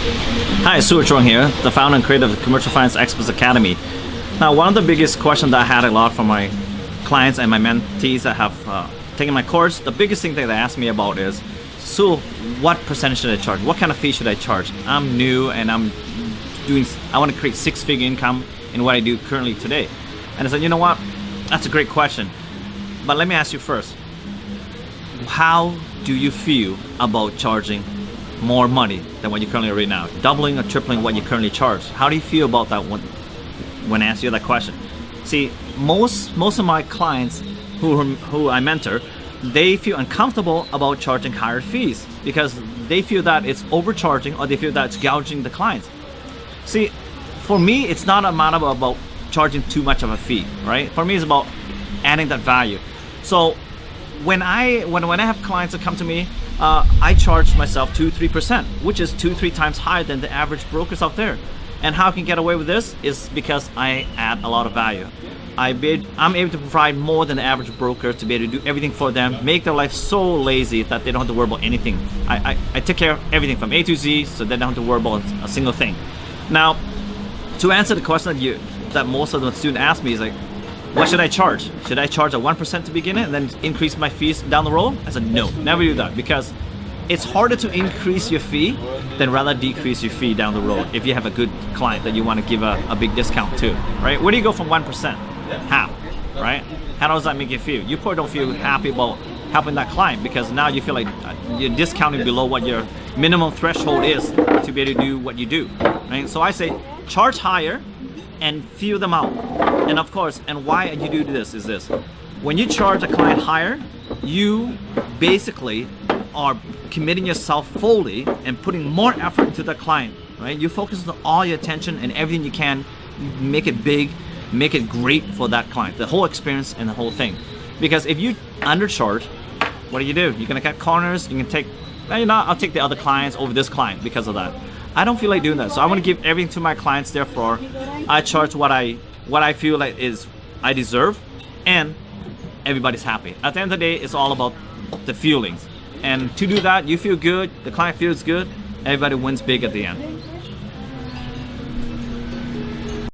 Hi, Stuart Chong here, the founder and creator of the Commercial Finance Experts Academy. Now, one of the biggest questions that I had a lot from my clients and my mentees that have taken my course, the biggest thing that they ask me about is, so what percentage should I charge? What kind of fee should I charge? I'm new and I want to create six-figure income in what I do currently today. And I said, you know what? That's a great question. But let me ask you first, how do you feel about charging more money than what you currently are right now? Doubling or tripling what you currently charge? How do you feel about that when I ask you that question? See, most of my clients who I mentor, they feel uncomfortable about charging higher fees because they feel that it's overcharging or they feel that it's gouging the clients. See, for me, it's not a matter about charging too much of a fee, right? For me, it's about adding that value. So when I have clients that come to me, I charge myself 2-3%, which is 2-3 times higher than the average brokers out there. And how I can get away with this is because I add a lot of value. I'm able to provide more than the average broker to be able to do everything for them, make their life so lazy that they don't have to worry about anything. I take care of everything from A to Z, so they don't have to worry about a single thing. Now, to answer the question that most of the students ask me is like, what should I charge? Should I charge at 1% to begin it and then increase my fees down the road? I said, no, never do that, because it's harder to increase your fee than rather decrease your fee down the road if you have a good client that you want to give a big discount to, right? Where do you go from 1%? Half, right? How does that make you feel? You probably don't feel happy about helping that client because now you feel like you're discounting below what your minimum threshold is to be able to do what you do, right? So I say charge higher and feel them out. And of course, and why you do this is this. When you charge a client higher, you basically are committing yourself fully and putting more effort into the client, right? You focus on all your attention and everything you can, make it big, make it great for that client, the whole experience and the whole thing. Because if you undercharge, what do? You're gonna cut corners, you can take, well, you know, I'll take the other clients over this client because of that. I don't feel like doing that, so I want to give everything to my clients. Therefore, I charge what I feel like is I deserve, and everybody's happy. At the end of the day, it's all about the feelings. And to do that, you feel good, the client feels good, everybody wins big at the end.